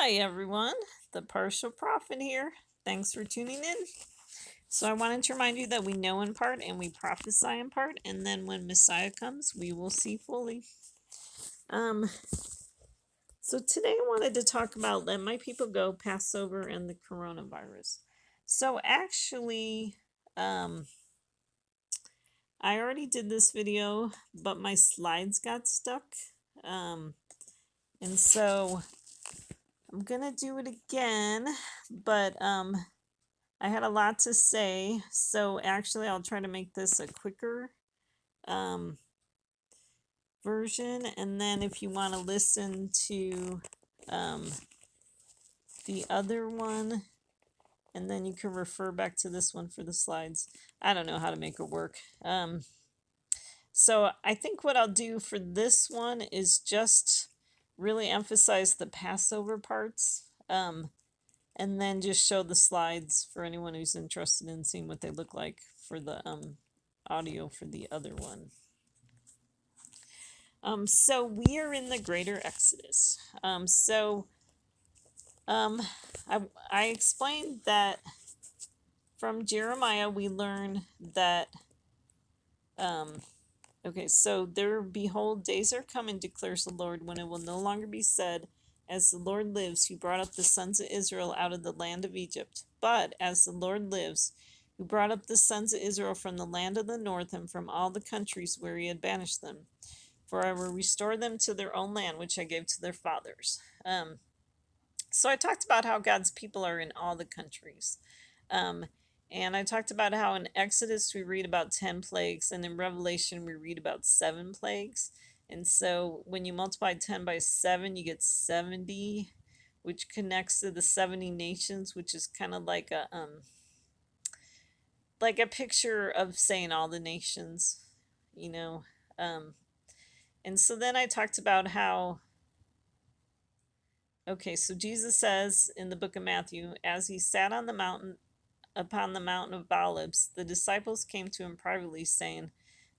Hi everyone, the Partial Prophet here. Thanks for tuning in. So I wanted to remind you that we know in part and we prophesy in part, and then when Messiah comes, we will see fully. Um, so today I wanted to talk about Let My People Go, Passover, and the coronavirus. So actually, I already did this video, but my slides got stuck. And so I'm gonna do it again, but I had a lot to say, so actually I'll try to make this a quicker version, and then if you want to listen to the other one, and then you can refer back to this one for the slides. I don't know how to make it work. So I think what I'll do for this one is just really emphasize the Passover parts, and then just show the slides for anyone who's interested in seeing what they look like for the audio for the other one. So we are in the greater Exodus. I explained that from Jeremiah we learn that okay, so there, behold, days are coming, declares the Lord, when it will no longer be said, as the Lord lives, who brought up the sons of Israel out of the land of Egypt, but as the Lord lives, who brought up the sons of Israel from the land of the north and from all the countries where he had banished them. For I will restore them to their own land, which I gave to their fathers. So I talked about how God's people are in all the countries. And I talked about how in Exodus we read about 10 plagues, and in Revelation we read about 7 plagues. And so when you multiply 10 by 7, you get 70, which connects to the 70 nations, which is kind of like a picture of saying all the nations, you know. And so then I talked about how, okay, so Jesus says in the book of Matthew, as he sat on the mountain, upon the mountain of Olives, the disciples came to him privately, saying,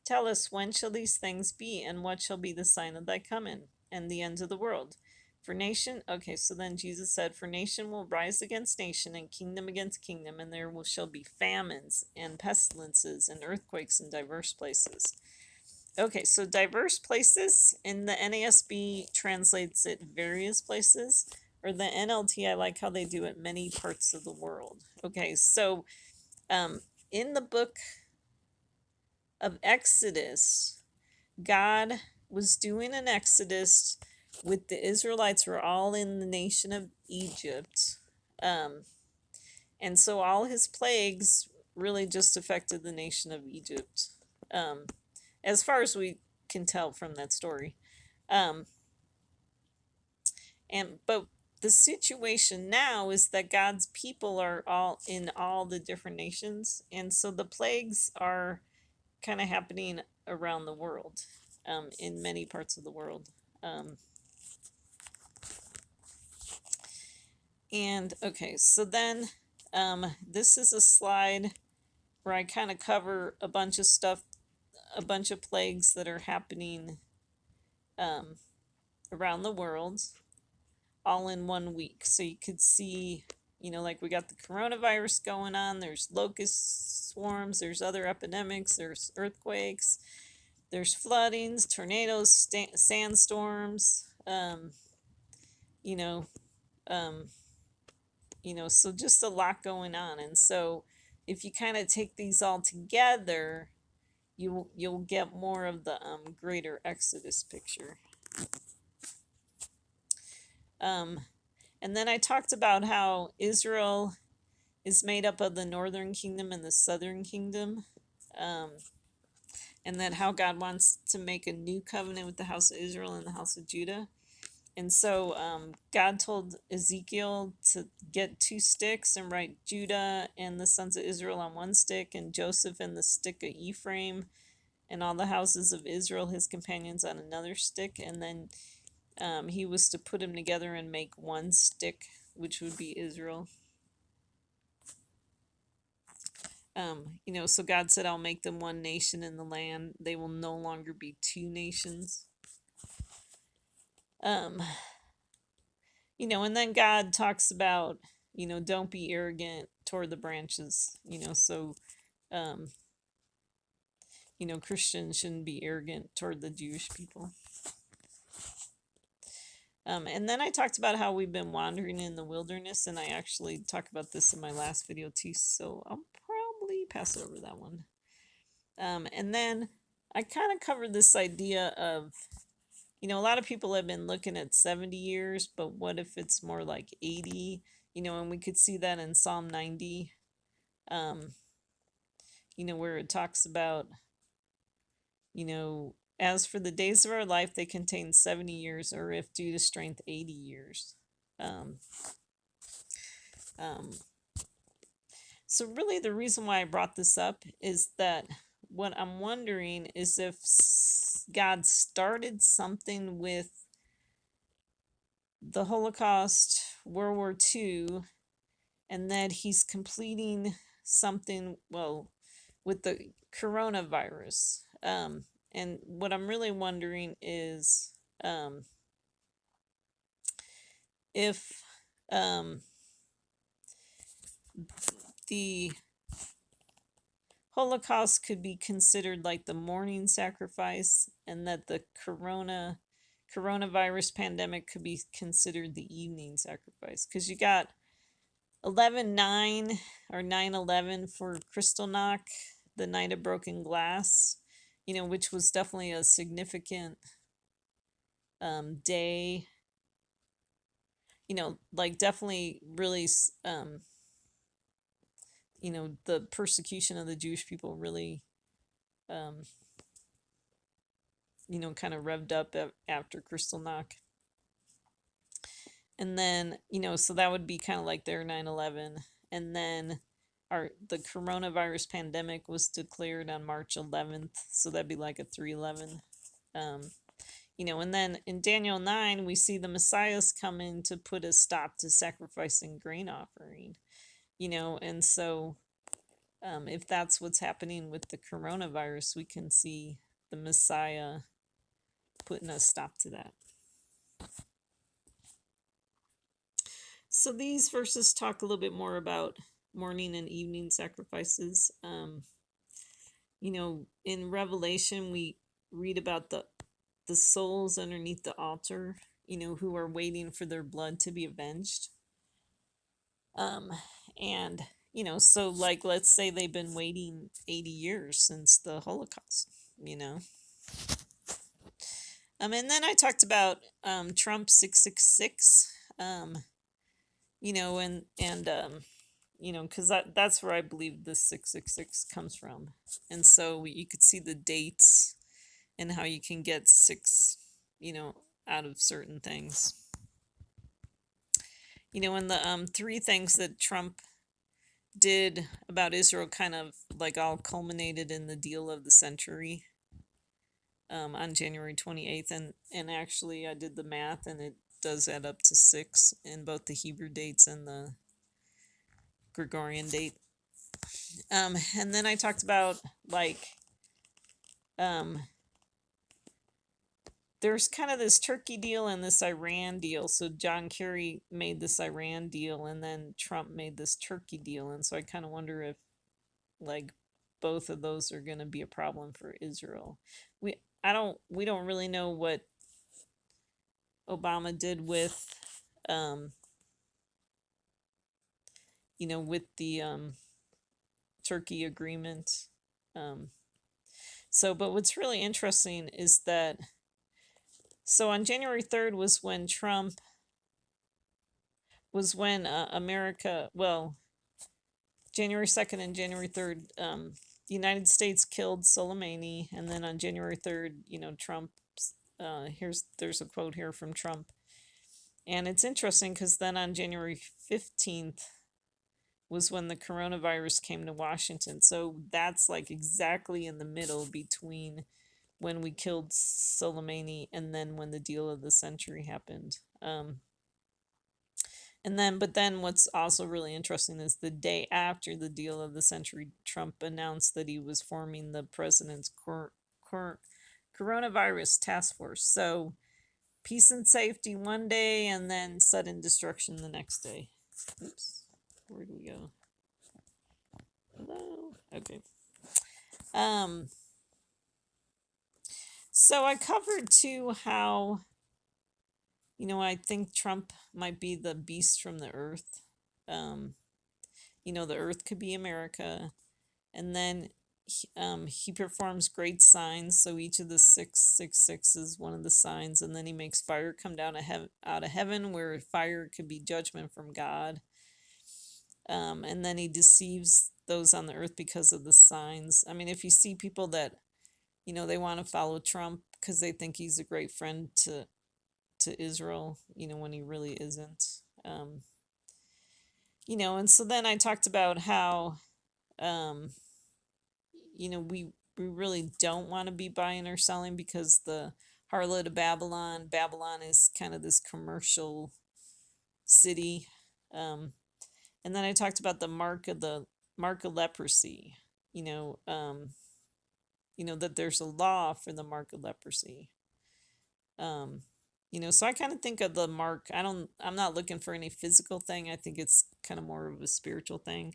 Tell us, when shall these things be, and what shall be the sign of thy coming, and the end of the world? For nation, okay, so then Jesus said, For nation will rise against nation, and kingdom against kingdom, and shall be famines, and pestilences, and earthquakes in diverse places. Okay, so diverse places in the NASB translates it various places, or the NLT, I like how they do it, many parts of the world. Okay, so in the book of Exodus, God was doing an Exodus with the Israelites were all in the nation of Egypt. And so all his plagues really just affected the nation of Egypt. As far as we can tell from that story. But the situation now is that God's people are all in all the different nations, and so the plagues are kind of happening around the world, in many parts of the world. And okay, so then this is a slide where I kind of cover a bunch of stuff, a bunch of plagues that are happening around the world, all in 1 week. So you could see, like we got the coronavirus going on, there's locust swarms, there's other epidemics, there's earthquakes, there's floodings, tornadoes, sandstorms, so just a lot going on. And so if you kind of take these all together, you'll get more of the greater Exodus picture. And then I talked about how Israel is made up of the northern kingdom and the southern kingdom, and that how God wants to make a new covenant with the house of Israel and the house of Judah. And so God told Ezekiel to get 2 sticks and write Judah and the sons of Israel on 1 stick, and Joseph and the stick of Ephraim, and all the houses of Israel, his companions, on another stick. And then he was to put them together and make 1 stick, which would be Israel. So God said, I'll make them 1 nation in the land. They will no longer be 2 nations. And then God talks about, don't be arrogant toward the branches, so, um, Christians shouldn't be arrogant toward the Jewish people. And then I talked about how we've been wandering in the wilderness, and I actually talked about this in my last video too, so I'll probably pass over that one. And then I kind of covered this idea of, a lot of people have been looking at 70 years, but what if it's more like 80? And we could see that in Psalm 90, where it talks about, as for the days of our life, they contain 70 years, or if due to strength, 80 years. Um, um, so, really, the reason why I brought this up is that what I'm wondering is if God started something with the Holocaust, World War II, and that he's completing something, well, with the coronavirus. And what I'm really wondering is if the Holocaust could be considered like the morning sacrifice, and that the coronavirus pandemic could be considered the evening sacrifice, because you got 11/9 or 9/11 for Kristallnacht, the night of broken glass, which was definitely a significant day, like definitely really, the persecution of the Jewish people really, kind of revved up after Kristallnacht. And then, so that would be kind of like their 9/11. And then the coronavirus pandemic was declared on March 11th, so that'd be like a 3/11. And then in Daniel 9, we see the Messiah's coming to put a stop to sacrificing grain offering, and so if that's what's happening with the coronavirus, we can see the Messiah putting a stop to that. So these verses talk a little bit more about morning and evening sacrifices. In Revelation, we read about the souls underneath the altar, who are waiting for their blood to be avenged. And, so like, let's say they've been waiting 80 years since the Holocaust, and then I talked about Trump 666, and because that's where I believe the 666 comes from. And so you could see the dates and how you can get 6, out of certain things. And the 3 things that Trump did about Israel kind of like all culminated in the deal of the century on January 28th. And actually I did the math, and it does add up to 6 in both the Hebrew dates and the Gregorian date. And then I talked about like there's kind of this Turkey deal and this Iran deal. So John Kerry made this Iran deal, and then Trump made this Turkey deal. And so I kind of wonder if like both of those are going to be a problem for Israel. We don't really know what Obama did with with the Turkey agreement. But what's really interesting is that, so on January 3rd was when America, well, January 2nd and January 3rd, the United States killed Soleimani. And then on January 3rd, Trump, there's a quote here from Trump. And it's interesting because then on January 15th was when the coronavirus came to Washington. So that's like exactly in the middle between when we killed Soleimani and then when the deal of the century happened. But then what's also really interesting is the day after the deal of the century, Trump announced that he was forming the president's coronavirus task force. So peace and safety one day and then sudden destruction the next day. Oops. Where do we go? Hello. Okay. So I covered too how, I think Trump might be the beast from the earth. Um, the earth could be America, and then he performs great signs. So each of the 666 is one of the signs, and then he makes fire come down out of heaven, where fire could be judgment from God. And then he deceives those on the earth because of the signs. I mean, if you see people that, they want to follow Trump because they think he's a great friend to Israel, when he really isn't. And so then I talked about how, we really don't want to be buying or selling because the harlot of Babylon is kind of this commercial city. And then I talked about the mark of leprosy, that there's a law for the mark of leprosy. So I kind of think of the mark. I'm not looking for any physical thing. I think it's kind of more of a spiritual thing.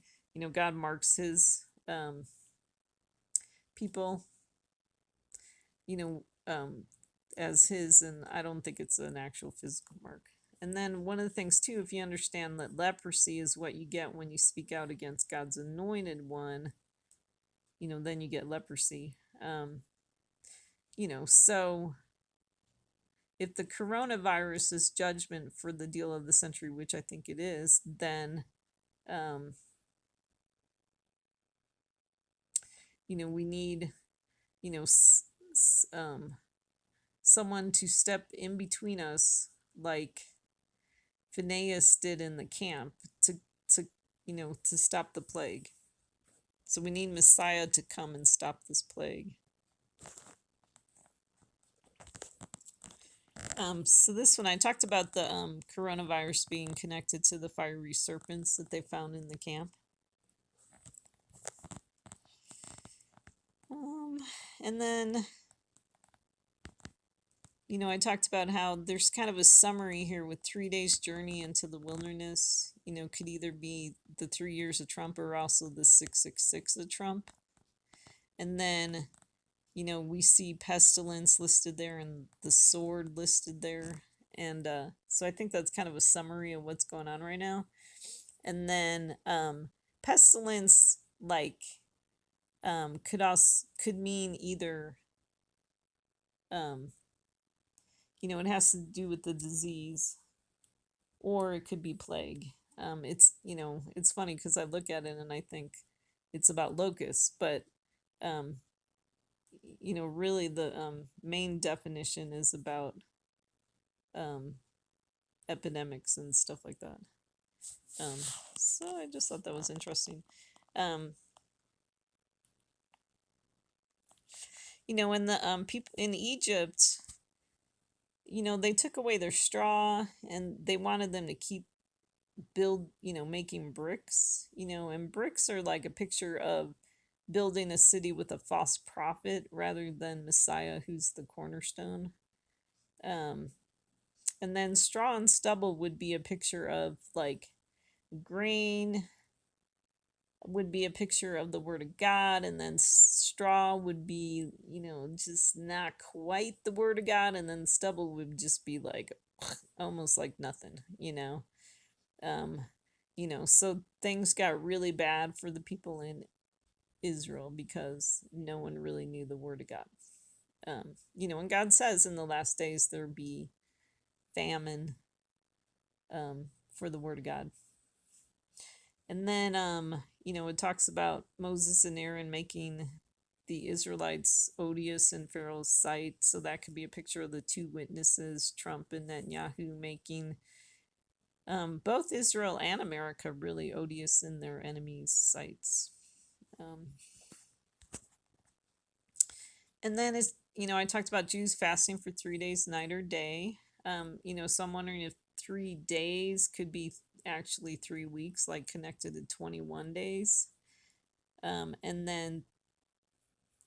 God marks his people, you know, um, as his, and I don't think it's an actual physical mark. And then one of the things too, if you understand that leprosy is what you get when you speak out against God's anointed one, then you get leprosy. So if the coronavirus is judgment for the deal of the century, which I think it is, then we need, someone to step in between us, like Phineas did in the camp, to stop the plague. So we need Messiah to come and stop this plague. So this one, I talked about the coronavirus being connected to the fiery serpents that they found in the camp. And then, I talked about how there's kind of a summary here with 3 days journey into the wilderness. Could either be the 3 years of Trump or also the 666 of Trump. And then, we see pestilence listed there and the sword listed there. And so I think that's kind of a summary of what's going on right now. And then pestilence, like, could mean either, it has to do with the disease, or it could be plague. It's funny because I look at it and I think it's about locusts, but really the main definition is about epidemics and stuff like that. So I just thought that was interesting. When the people in Egypt, they took away their straw and they wanted them to keep making bricks, and bricks are like a picture of building a city with a false prophet rather than Messiah, who's the cornerstone. And then straw and stubble would be a picture of, like, grain would be a picture of the word of God, and then straw would be, just not quite the word of God, and then stubble would just be like almost like nothing, so things got really bad for the people in Israel because no one really knew the word of God. And God says in the last days there'll be famine for the word of God. And then, it talks about Moses and Aaron making the Israelites odious in Pharaoh's sight. So that could be a picture of the two witnesses, Trump and Netanyahu, making both Israel and America really odious in their enemies' sights. And then, I talked about Jews fasting for 3 days, night or day. So I'm wondering if 3 days could be actually 3 weeks, like connected to 21 days. And then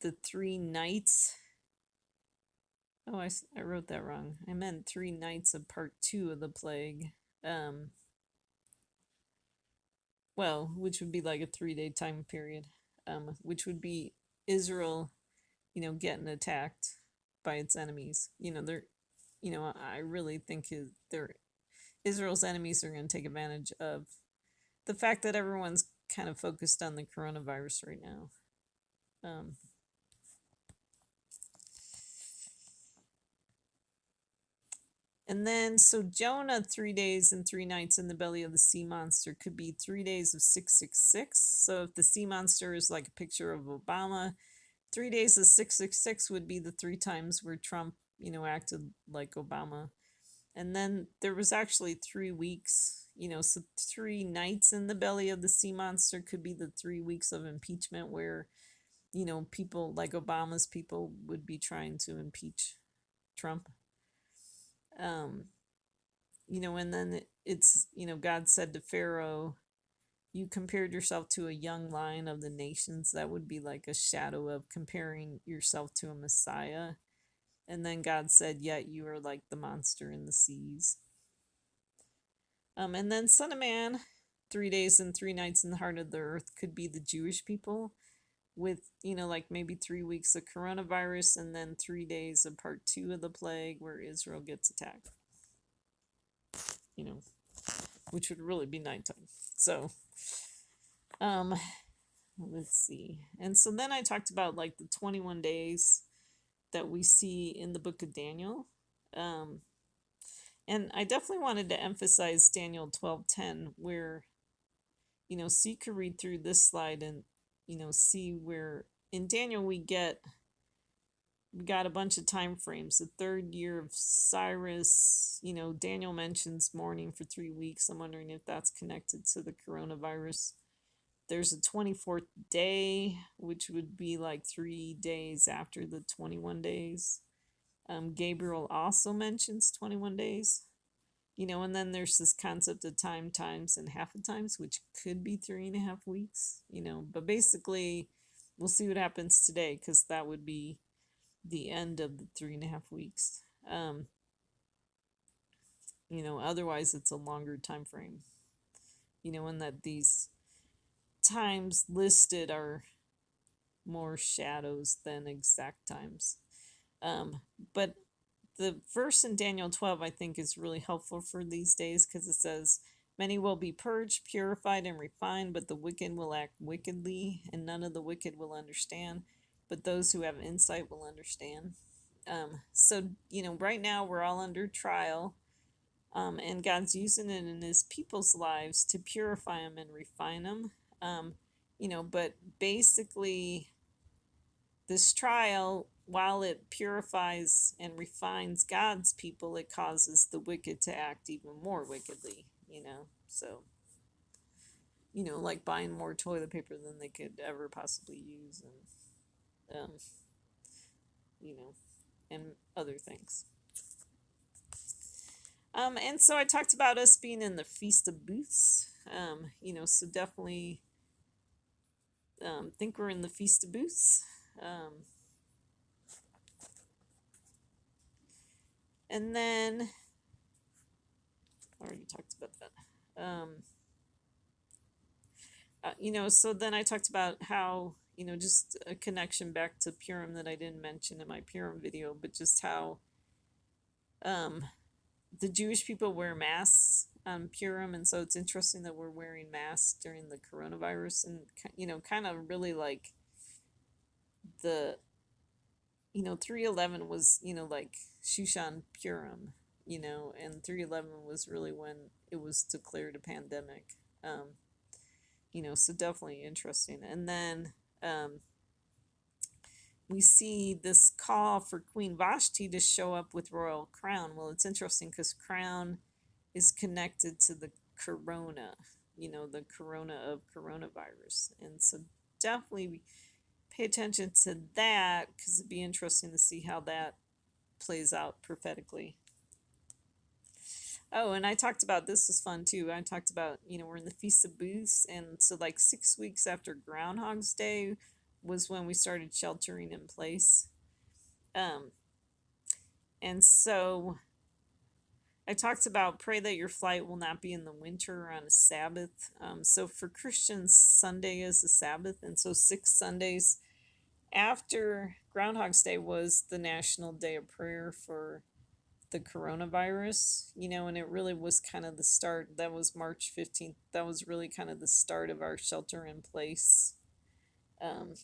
the 3 nights. Oh, I wrote that wrong. I meant 3 nights of part 2 of the plague. Um, well, which would be like a 3-day time period, which would be Israel, getting attacked by its enemies. I really think they're Israel's enemies are going to take advantage of the fact that everyone's kind of focused on the coronavirus right now. Um, and then, so Jonah, 3 days and 3 nights in the belly of the sea monster could be 3 days of 666. So if the sea monster is like a picture of Obama, 3 days of 666 would be the 3 times where Trump, acted like Obama. And then there was actually 3 weeks, so 3 nights in the belly of the sea monster could be the 3 weeks of impeachment where, people like Obama's people would be trying to impeach Trump. Um, and then it's, God said to Pharaoh, you compared yourself to a young lion of the nations. That would be like a shadow of comparing yourself to a Messiah. And then God said, yet you are like the monster in the seas. And then Son of Man, 3 days and 3 nights in the heart of the earth could be the Jewish people with, like maybe 3 weeks of coronavirus and then 3 days of part 2 of the plague where Israel gets attacked. Which would really be nighttime. So, let's see. And so then I talked about like the 21 days that we see in the book of Daniel. And I definitely wanted to emphasize Daniel 12:10, where, so you could read through this slide and, see where in Daniel we got a bunch of time frames. The 3rd year of Cyrus, Daniel mentions mourning for 3 weeks. I'm wondering if that's connected to the coronavirus. There's a 24th day, which would be like 3 days after the 21 days. Gabriel also mentions 21 days. And then there's this concept of time times and half of times, which could be 3.5 weeks, but basically we'll see what happens today because that would be the end of the 3.5 weeks. Otherwise it's a longer time frame, and that these times listed are more shadows than exact times. But the verse in Daniel 12, I think, is really helpful for these days because it says, many will be purged, purified, and refined, but the wicked will act wickedly, and none of the wicked will understand, but those who have insight will understand. So, right now we're all under trial, and God's using it in his people's lives to purify them and refine them. But basically, this trial, while it purifies and refines God's people, it causes the wicked to act even more wickedly, So, like buying more toilet paper than they could ever possibly use and, and other things. And so I talked about us being in the Feast of Booths, so definitely think we're in the Feast of Booths. And then I already talked about that. So then I talked about how, just a connection back to Purim that I didn't mention in my Purim video, but just how the Jewish people wear masks on Purim, and so it's interesting that we're wearing masks during the coronavirus, and, kind of really like the, 311 was, like Shushan Purim, and 311 was really when it was declared a pandemic. So definitely interesting. And then we see this call for Queen Vashti to show up with royal crown. Well, it's interesting because crown is connected to the corona, the corona of coronavirus. And so definitely pay attention to that because it'd be interesting to see how that plays out prophetically. Oh, and I talked about, this was fun too. I talked about, we're in the Feast of Booths, and so like 6 weeks after Groundhog's Day was when we started sheltering in place. And so I talked about pray that your flight will not be in the winter or on a Sabbath. So for Christians, Sunday is the Sabbath. And so 6 Sundays after Groundhog's Day was the National Day of Prayer for the coronavirus, and it really was kind of the start. That was March 15th. That was really kind of the start of our shelter in place, um,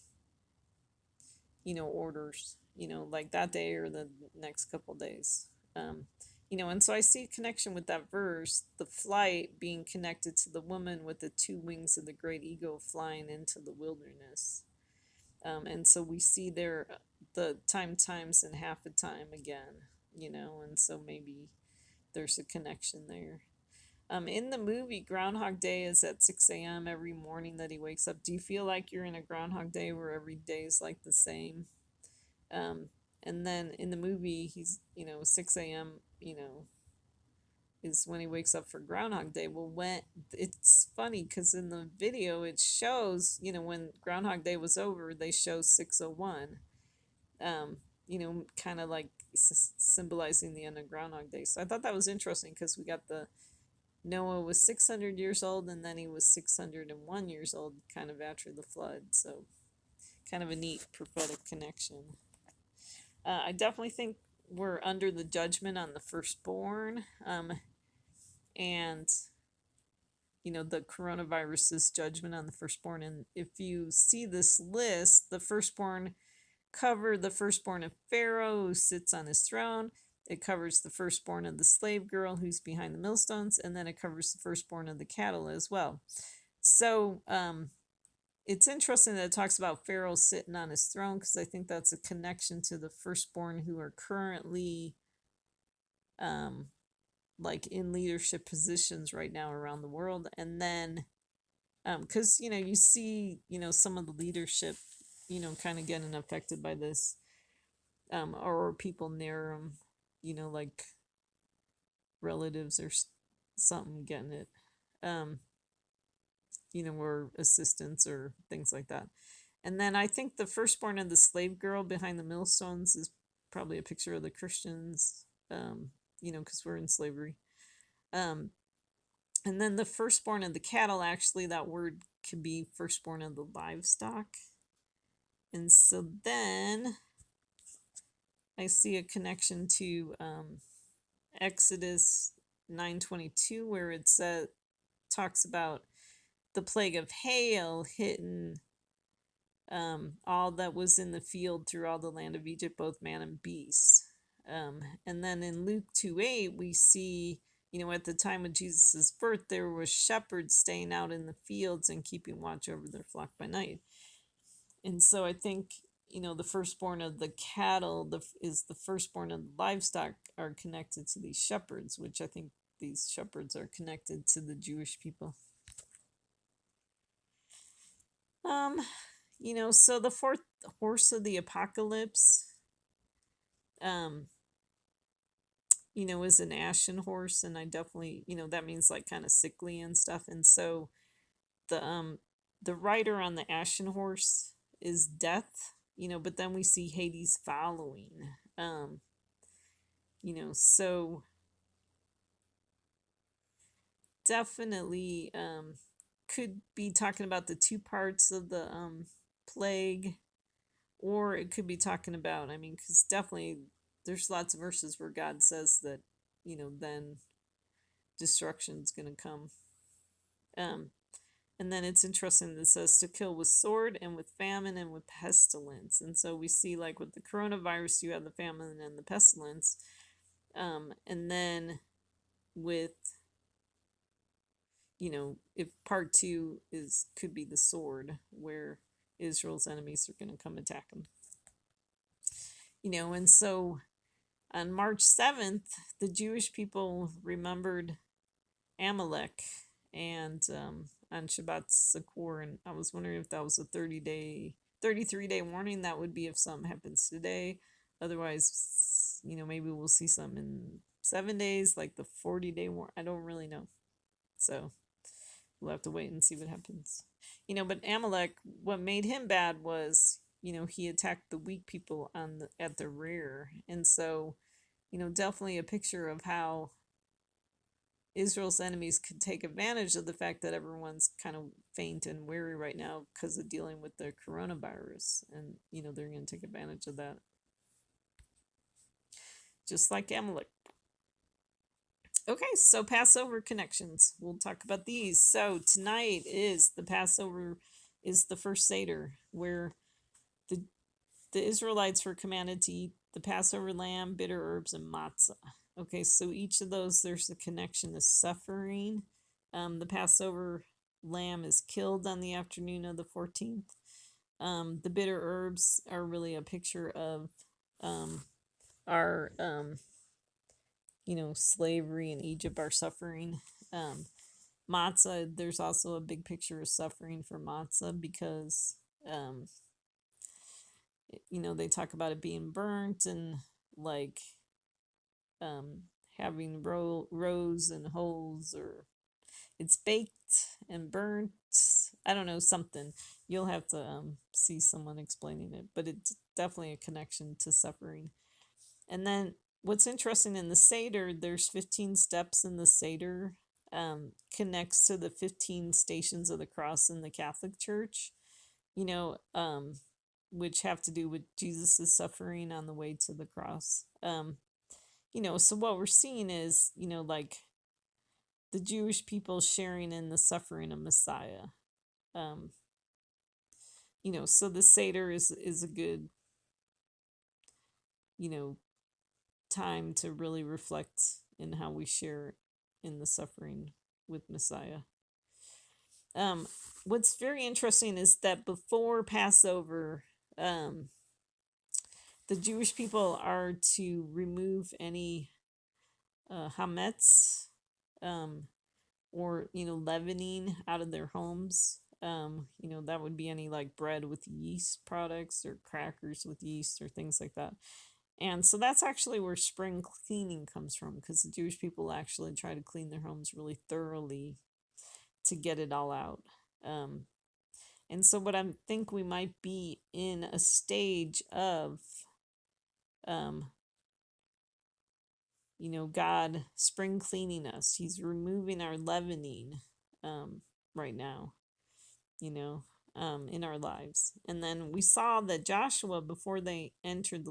orders, like that day or the next couple days. And so I see a connection with that verse, the flight being connected to the woman with the two wings of the great eagle flying into the wilderness. And so we see there the times and half a time again, and so maybe there's a connection there. In the movie, Groundhog Day is at 6 a.m. every morning that he wakes up. Do you feel like you're in a Groundhog Day where every day is like the same? Um, and then in the movie, he's, 6 a.m., is when he wakes up for Groundhog Day. Well, when it's funny because in the video it shows, when Groundhog Day was over, they show 6:01. Kind of like symbolizing the end of Groundhog Day. So I thought that was interesting because we got the Noah was 600 years old and then he was 601 years old, kind of after the flood. So kind of a neat prophetic connection. I definitely think we're under the judgment on the firstborn. And the coronavirus's judgment on the firstborn. And if you see this list, the firstborn cover the firstborn of Pharaoh who sits on his throne. It covers the firstborn of the slave girl who's behind the millstones, and then it covers the firstborn of the cattle as well. So it's interesting that it talks about Pharaoh sitting on his throne, because I think that's a connection to the firstborn who are currently like in leadership positions right now around the world. And then because you see some of the leadership kind of getting affected by this, or people near them, like relatives or something getting it, or assistants or things like that. And then I think the firstborn of the slave girl behind the millstones is probably a picture of the Christians, because we're in slavery. And then the firstborn of the cattle, actually, that word could be firstborn of the livestock. And so then I see a connection to Exodus 9:22, where it talks about the plague of hail hitting all that was in the field through all the land of Egypt, both man and beast. And then in Luke 2:8, we see, at the time of Jesus' birth, there were shepherds staying out in the fields and keeping watch over their flock by night. And so I think, the firstborn of the cattle is the firstborn of the livestock are connected to these shepherds, which I think these shepherds are connected to the Jewish people. So the fourth horse of the apocalypse, is an ashen horse, and I definitely, that means like kind of sickly and stuff. And so the rider on the ashen horse is death, but then we see Hades following. So definitely could be talking about the two parts of the plague, or it could be talking about, because definitely there's lots of verses where God says that, then destruction's going to come. And then it's interesting that it says to kill with sword and with famine and with pestilence. And so we see, like with the coronavirus, you have the famine and the pestilence. And then with, if part two could be the sword, where Israel's enemies are going to come attack them. And so on March 7th, the Jewish people remembered Amalek, and on Shabbat Sukkot, and I was wondering if that was a 33-day warning. That would be if something happens today. Otherwise, maybe we'll see some in 7 days, like the 40-day warning. I don't really know. So we'll have to wait and see what happens. But Amalek, what made him bad was, he attacked the weak people at the rear. And so, definitely a picture of how Israel's enemies could take advantage of the fact that everyone's kind of faint and weary right now because of dealing with the coronavirus. And, they're going to take advantage of that. Just like Amalek. Okay, so Passover connections. We'll talk about these. So tonight is the Passover, is the first Seder, where the Israelites were commanded to eat the Passover lamb, bitter herbs, and matzah. Okay, so each of those, there's a connection to suffering. The Passover lamb is killed on the afternoon of the 14th. The bitter herbs are really a picture of our, slavery in Egypt, our suffering. Matzah, there's also a big picture of suffering for matzah because, they talk about it being burnt and like having rows and holes, or it's baked and burnt. I don't know, something. You'll have to see someone explaining it, but it's definitely a connection to suffering. And then what's interesting in the Seder, there's 15 steps in the Seder, connects to the 15 stations of the cross in the Catholic Church, which have to do with Jesus' suffering on the way to the cross. So what we're seeing is, like the Jewish people sharing in the suffering of Messiah. So the Seder is a good, time to really reflect in how we share in the suffering with Messiah. What's very interesting is that before Passover, the Jewish people are to remove any hametz, or leavening out of their homes. That would be any like bread with yeast products or crackers with yeast or things like that. And so that's actually where spring cleaning comes from, because the Jewish people actually try to clean their homes really thoroughly to get it all out. And so what I think we might be in a stage of, God spring cleaning us. He's removing our leavening right now, in our lives. And then we saw that Joshua, before they entered the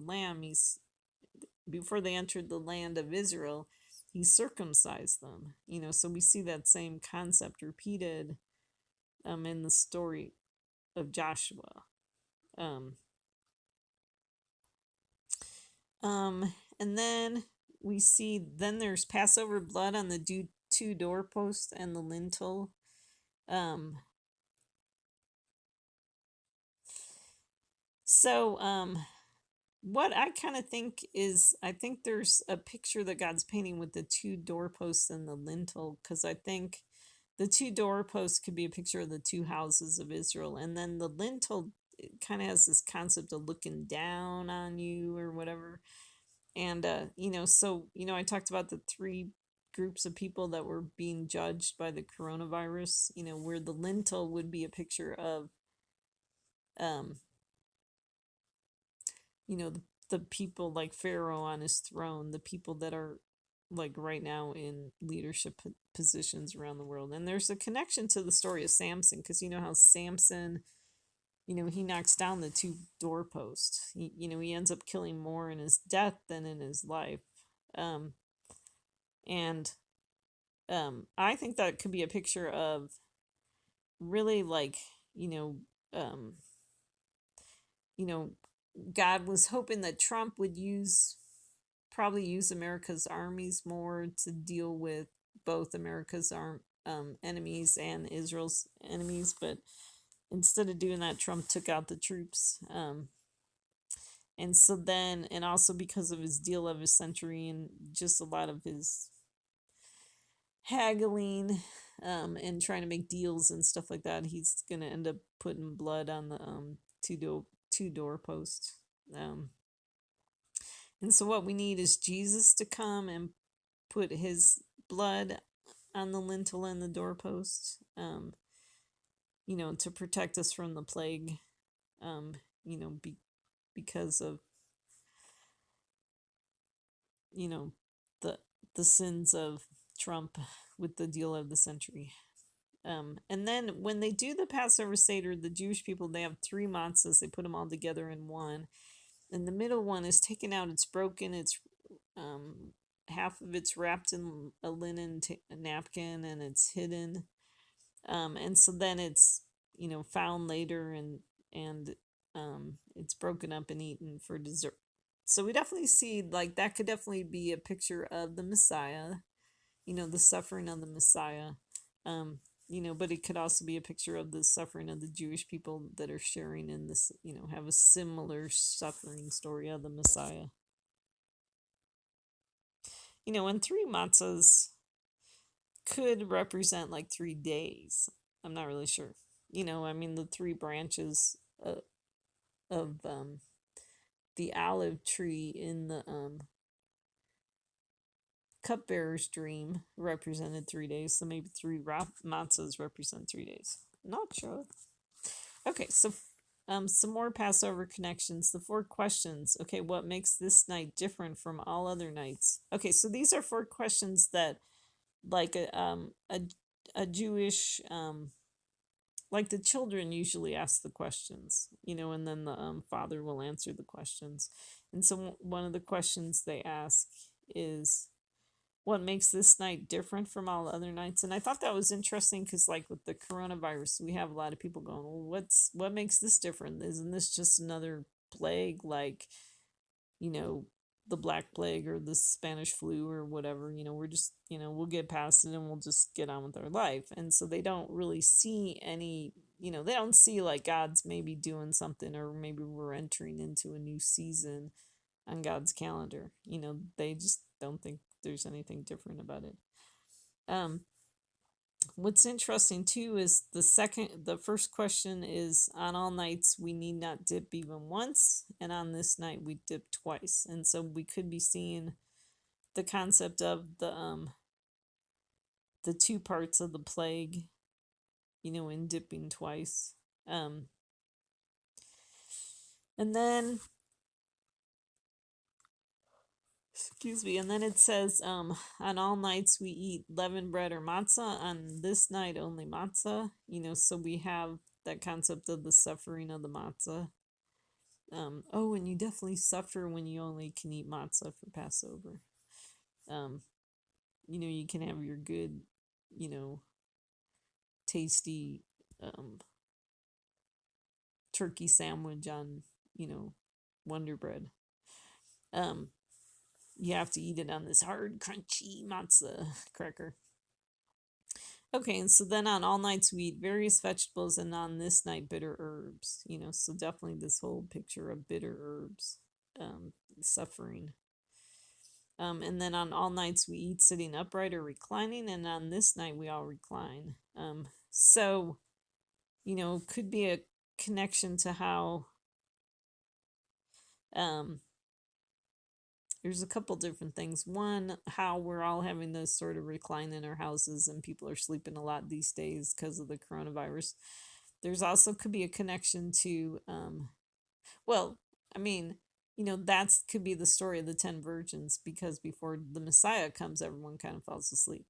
land of Israel, he circumcised them. So we see that same concept repeated in the story of Joshua. And then we see, then there's Passover blood on the two doorposts and the lintel. What I kind of think is, I think there's a picture that God's painting with the two doorposts and the lintel, because I think the two doorposts could be a picture of the two houses of Israel, and then the lintel kind of has this concept of looking down on you or whatever. And I talked about the three groups of people that were being judged by the coronavirus, where the lintel would be a picture of the people like Pharaoh on his throne, the people that are like right now in leadership positions around the world. And there's a connection to the story of Samson, because how Samson, he knocks down the two doorposts. He ends up killing more in his death than in his life. I think that could be a picture of really like, God was hoping that Trump would probably use America's armies more to deal with both America's enemies and Israel's enemies, but instead of doing that, Trump took out the troops. And so then, and also because of his deal of his century and just a lot of his haggling and trying to make deals and stuff like that, he's going to end up putting blood on the two doorposts. And so what we need is Jesus to come and put his blood on the lintel and the doorpost, to protect us from the plague, because of you know, the sins of Trump with the deal of the century. And then when they do the Passover Seder, the Jewish people, they have three matzahs. They put them all together in one. And the middle one is taken out. It's broken. It's um, half of it's wrapped in a linen napkin and it's hidden. And so then it's found later and it's broken up and eaten for dessert. So we definitely see like that could definitely be a picture of the Messiah, the suffering of the Messiah. Um, but it could also be a picture of the suffering of the Jewish people that are sharing in this, have a similar suffering story of the Messiah. And three matzahs could represent like 3 days. I'm not really sure. I mean, the three branches of the olive tree in the cupbearer's dream represented 3 days, so maybe three matzahs represent 3 days. Not sure. Okay, so some more Passover connections. The 4 questions. Okay, what makes this night different from all other nights? Okay, so these are 4 questions that, like a Jewish like the children usually ask the questions, and then the father will answer the questions. And so one of the questions they ask is, what makes this night different from all other nights? And I thought that was interesting because, like with the coronavirus, we have a lot of people going, well, what makes this different? Isn't this just another plague, like, you know, the Black Plague or the Spanish flu or whatever? We're just, we'll get past it and we'll just get on with our life. And so they don't really see any, they don't see like God's maybe doing something, or maybe we're entering into a new season on God's calendar. They just don't think there's anything different about it. Um, what's interesting too is the first question is, on all nights we need not dip even once, and on this night we dip twice. And so we could be seeing the concept of the 2 parts of the plague, in dipping twice. And then excuse me. And then it says, on all nights we eat leavened bread or matzah. On this night, only matzah. So we have that concept of the suffering of the matzah. And you definitely suffer when you only can eat matzah for Passover. Um, you can have your good, tasty, turkey sandwich on, Wonder Bread. You have to eat it on this hard, crunchy matzah cracker. Okay, and so then on all nights we eat various vegetables, and on this night bitter herbs. So definitely this whole picture of bitter herbs, suffering. And then on all nights we eat sitting upright or reclining, and on this night we all recline. So could be a connection to how there's a couple different things. One, how we're all having to sort of recline in our houses and people are sleeping a lot these days because of the coronavirus. There's also could be a connection to, well, I mean, that's could be the story of the 10 virgins, because before the Messiah comes, everyone kind of falls asleep.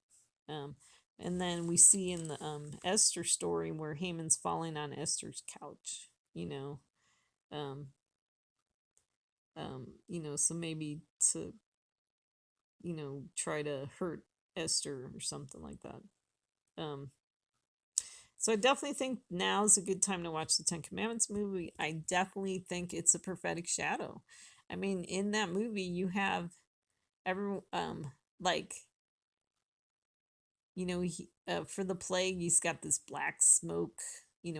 And then we see in the Esther story where Haman's falling on Esther's couch, um, so maybe to, try to hurt Esther or something like that. So I definitely think now's a good time to watch the Ten Commandments movie. I definitely think it's a prophetic shadow. I mean, in that movie, you have every like, for the plague, he's got this black smoke.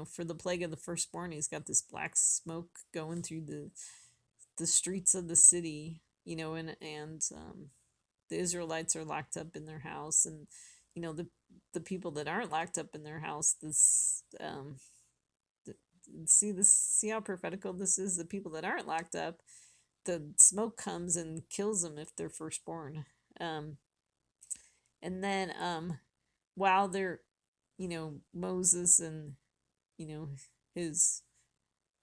For the plague of the firstborn, he's got this black smoke going through the streets of the city. And the Israelites are locked up in their house, and the people that aren't locked up in their house, this see how prophetical this is. The people that aren't locked up, the smoke comes and kills them if they're firstborn. And then while they're, Moses and his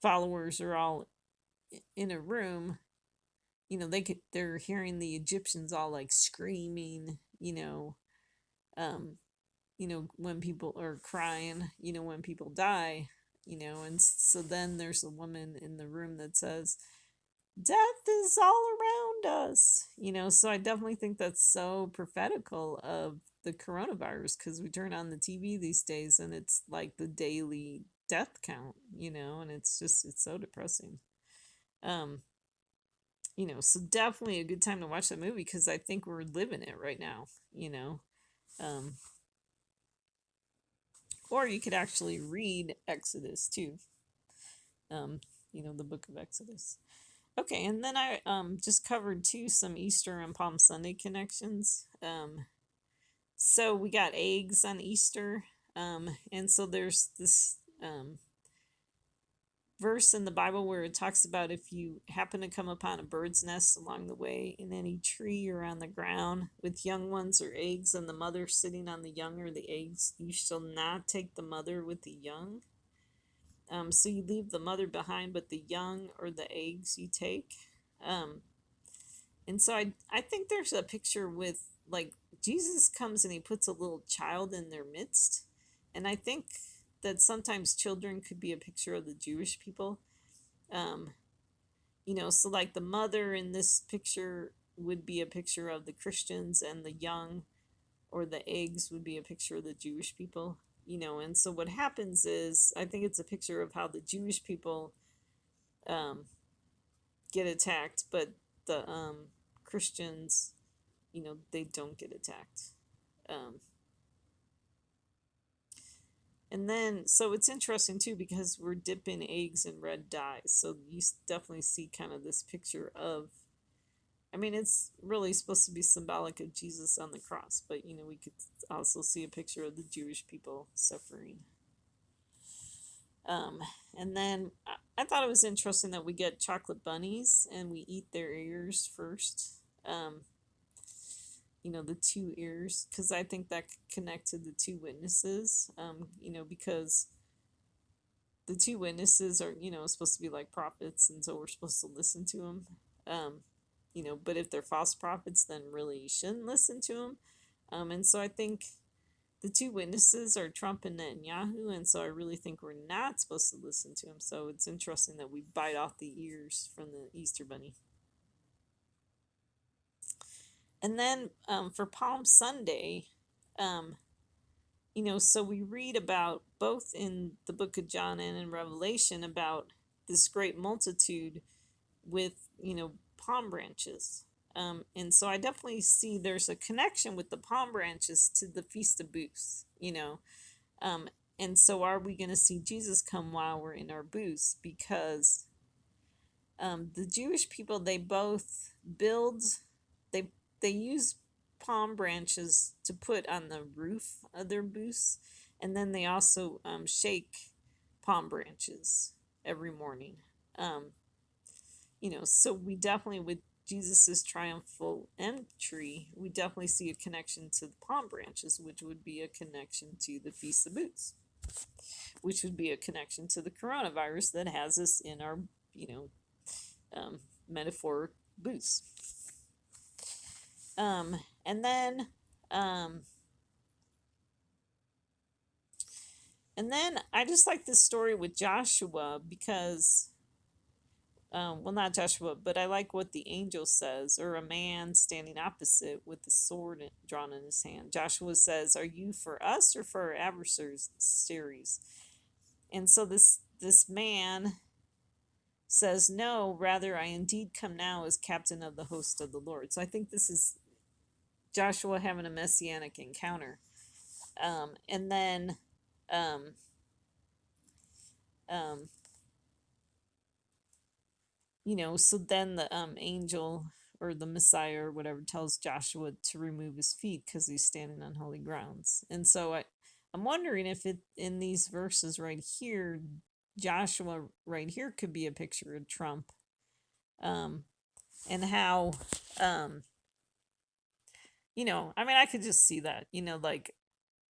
followers are all in a room, they're hearing the Egyptians all like screaming, um, when people are crying, when people die, and so then there's a woman in the room that says, death is all around us, so I definitely think that's so prophetical of the coronavirus because we turn on the TV these days and it's like the daily death count, and it's so depressing. Um, so definitely a good time to watch that movie because I think we're living it right now, you know. Um, or you could actually read Exodus too, um, the book of Exodus. Okay, and then I just covered too some Easter and Palm Sunday connections. So we got eggs on Easter, and so there's this verse in the Bible where it talks about if you happen to come upon a bird's nest along the way in any tree or on the ground with young ones or eggs and the mother sitting on the young or the eggs, you shall not take the mother with the young. So you leave the mother behind, but the young or the eggs you take. Um, and so I think there's a picture with like Jesus comes and he puts a little child in their midst. And I think that sometimes children could be a picture of the Jewish people. Um, so like the mother in this picture would be a picture of the Christians, and the young or the eggs would be a picture of the Jewish people. And so what happens is I think it's a picture of how the Jewish people um, get attacked, but the Christians, they don't get attacked. Um, and then, so it's interesting too because we're dipping eggs in red dye. So you definitely see kind of this picture of, I mean, it's really supposed to be symbolic of Jesus on the cross, but we could also see a picture of the Jewish people suffering. Um, and then I thought it was interesting that we get chocolate bunnies and we eat their ears first. The two ears, because I think that could connect to the two witnesses, because the two witnesses are, supposed to be like prophets, and so we're supposed to listen to them. But if they're false prophets, then really you shouldn't listen to them. And so I think the two witnesses are Trump and Netanyahu, and so I really think we're not supposed to listen to him. So it's interesting that we bite off the ears from the Easter Bunny. And then for Palm Sunday, um, so we read about both in the book of John and in Revelation about this great multitude with, palm branches. And so I definitely see there's a connection with the palm branches to the Feast of Booths, Um, and so are we going to see Jesus come while we're in our booths? Because the Jewish people, they both build, they they use palm branches to put on the roof of their booths, and then they also shake palm branches every morning. Um, so we definitely, with Jesus's triumphal entry, we definitely see a connection to the palm branches, which would be a connection to the Feast of Booths, which would be a connection to the coronavirus that has us in our, metaphoric booths. And then, um, I just like this story with Joshua because, well, not Joshua, but I like what the angel says, or a man standing opposite with the sword drawn in his hand. Joshua says, "Are you for us or for our adversaries?" And so this man says, "No, rather, I indeed come now as captain of the host of the Lord." So I think this is Joshua having a messianic encounter. And then, um, um, so then the angel or the Messiah or whatever tells Joshua to remove his feet because he's standing on holy grounds. And so I'm wondering if it in these verses right here, Joshua right here could be a picture of Trump. And how, um, I mean, I could just see that, like,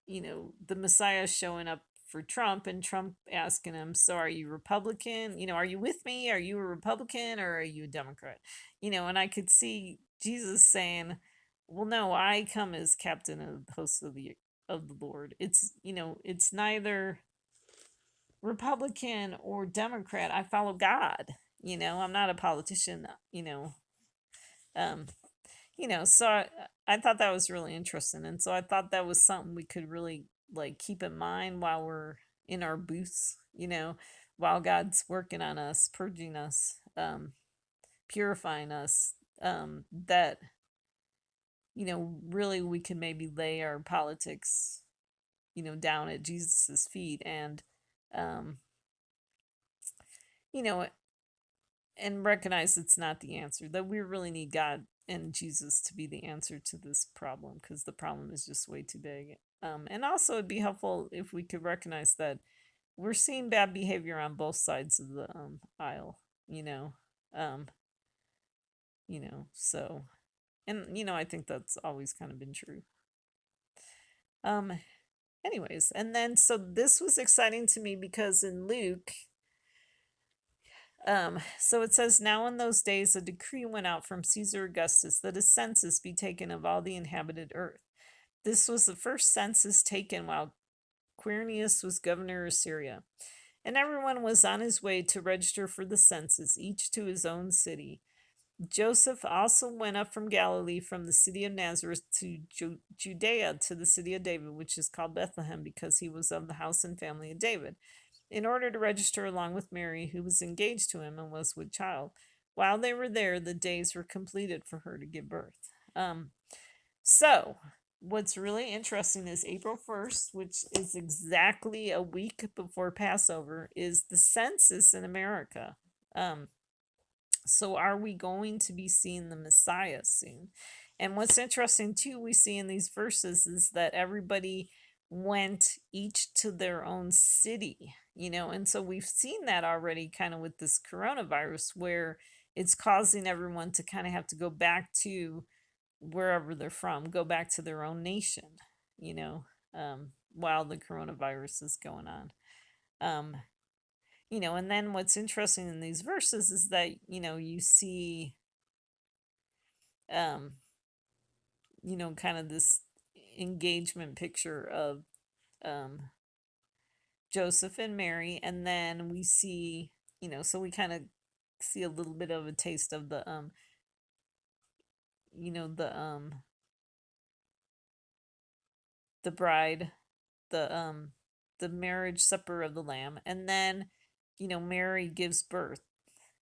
the Messiah showing up for Trump, and Trump asking him, "So are you Republican? Are you with me? Are you a Republican or are you a Democrat?" And I could see Jesus saying, "Well, no, I come as captain of the hosts of the Lord. It's neither Republican or Democrat. I follow God. I'm not a politician. Um, so I thought that was really interesting, and so I thought that was something we could really like keep in mind while we're in our booths, while God's working on us, purging us, purifying us, that really we can maybe lay our politics, down at Jesus's feet, and um, you know, and recognize it's not the answer, that we really need God and Jesus to be the answer to this problem, because the problem is just way too big. And also, it'd be helpful if we could recognize that we're seeing bad behavior on both sides of the aisle, you know. Um, so, and I think that's always kind of been true. Um, Anyways, and then so this was exciting to me because in Luke, so it says, "Now in those days a decree went out from Caesar Augustus that a census be taken of all the inhabited earth. This was the first census taken while Quirinius was governor of Syria. And everyone was on his way to register for the census, each to his own city. Joseph also went up from Galilee, from the city of Nazareth to Judea, to the city of David, which is called Bethlehem, because he was of the house and family of David, in order to register along with Mary, who was engaged to him and was with child. While they were there, the days were completed for her to give birth." So, what's really interesting is April 1st, which is exactly a week before Passover, is the census in America. So, are we going to be seeing the Messiah soon? And what's interesting too, we see in these verses is that everybody went each to their own city, and so we've seen that already kind of with this coronavirus, where it's causing everyone to kind of have to go back to wherever they're from, go back to their own nation, while the coronavirus is going on. Um, and then what's interesting in these verses is that, you see, um, kind of this engagement picture of um, Joseph and Mary, and then we see, so we kind of see a little bit of a taste of you know, the um, the bride, the marriage supper of the Lamb, and then, Mary gives birth.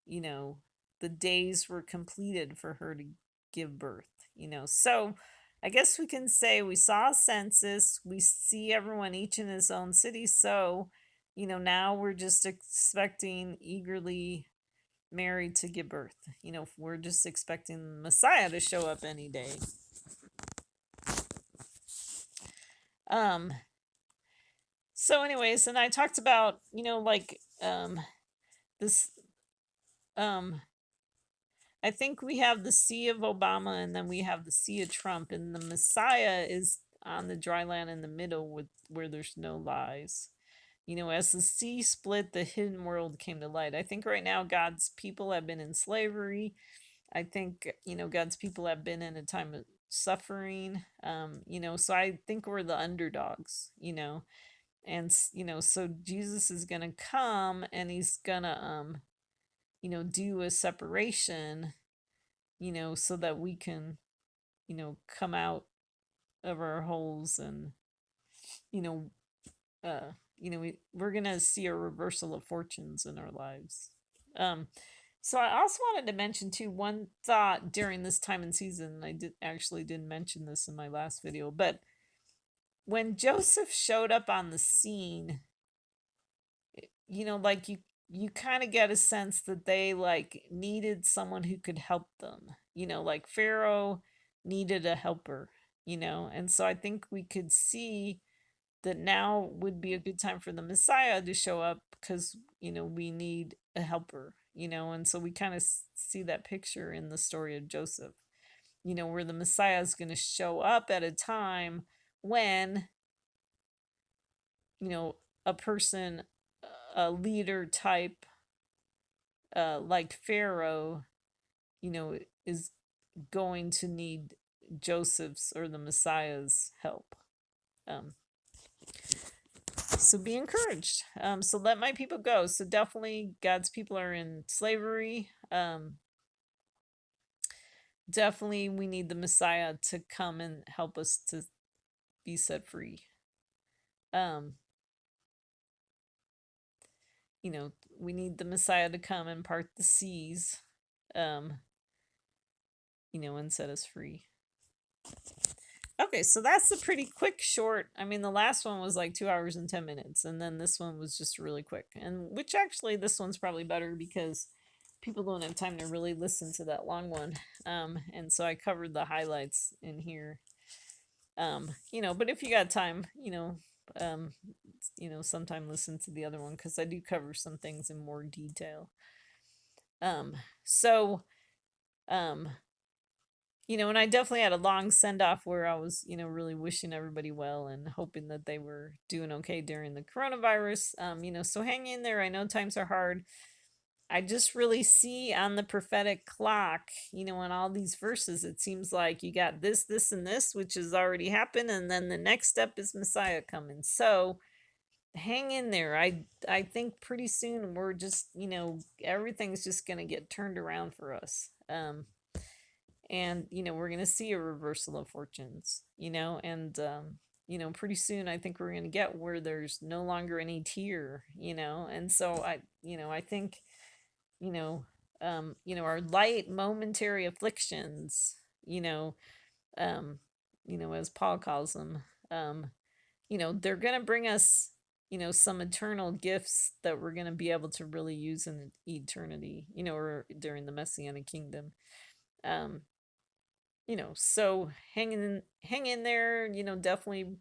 You know, the days were completed for her to give birth. So I guess we can say we saw a census, we see everyone each in his own city. So, now we're just expecting eagerly Mary to give birth. We're just expecting Messiah to show up any day. Um, so anyways, and I talked about, this um I think we have the sea of Obama, and then we have the sea of Trump, and the Messiah is on the dry land in the middle, with where there's no lies. As the sea split, the hidden world came to light. I think right now God's people have been in slavery. I think, God's people have been in a time of suffering. So I think we're the underdogs, and so Jesus is going to come, and he's going to do a separation, so that we can, come out of our holes, and, you know, we're going to see a reversal of fortunes in our lives. So I also wanted to mention too, one thought during this time and season. I didn't mention this in my last video, but when Joseph showed up on the scene, like you kind of get a sense that they like needed someone who could help them. Like Pharaoh needed a helper, and so I think we could see that now would be a good time for the Messiah to show up, because we need a helper, and so we kind of see that picture in the story of Joseph, where the Messiah is going to show up at a time when a person, a leader type, like Pharaoh, is going to need Joseph's or the Messiah's help. Um, so be encouraged. So let my people go. So definitely God's people are in slavery. Definitely we need the Messiah to come and help us to be set free. Um, we need the Messiah to come and part the seas, um, and set us free. Okay, so that's a pretty quick, short. I mean, the last one was like 2 hours and 10 minutes, and then this one was just really quick. And which actually, this one's probably better because people don't have time to really listen to that long one. And so I covered the highlights in here. But if you got time, um, sometime listen to the other one because I do cover some things in more detail. So, um, and I definitely had a long send off where I was, really wishing everybody well and hoping that they were doing okay during the coronavirus. So hang in there. I know times are hard. I just really see on the prophetic clock, in all these verses, it seems like you got this, this, and this, which has already happened, and then the next step is Messiah coming. So hang in there. I think pretty soon we're just, everything's just gonna get turned around for us. And we're going to see a reversal of fortunes, and pretty soon I think we're going to get where there's no longer any tear, and so I think our light momentary afflictions, as Paul calls them, they're going to bring us some eternal gifts that we're going to be able to really use in eternity, or during the messianic kingdom. um so hang in there, definitely,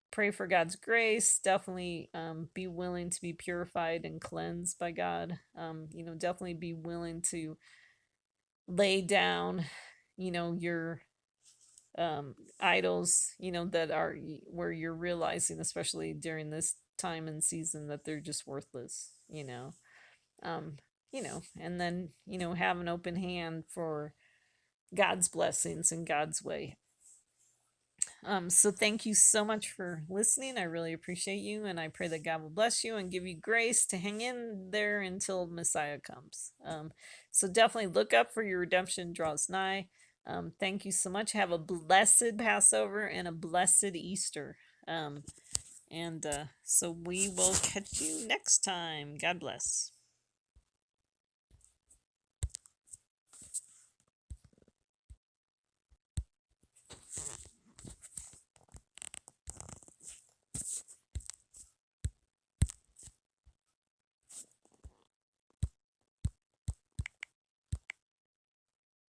pray for God's grace, definitely be willing to be purified and cleansed by God. Definitely be willing to lay down, your idols, that are where you're realizing, especially during this time and season, that they're just worthless, um and then have an open hand for God's blessings and God's way. So thank you so much for listening. I really appreciate you, and I pray that God will bless you and give you grace to hang in there until Messiah comes. So definitely look up for your redemption draws nigh. Thank you so much. Have a blessed Passover and a blessed Easter. And so we will catch you next time. God bless.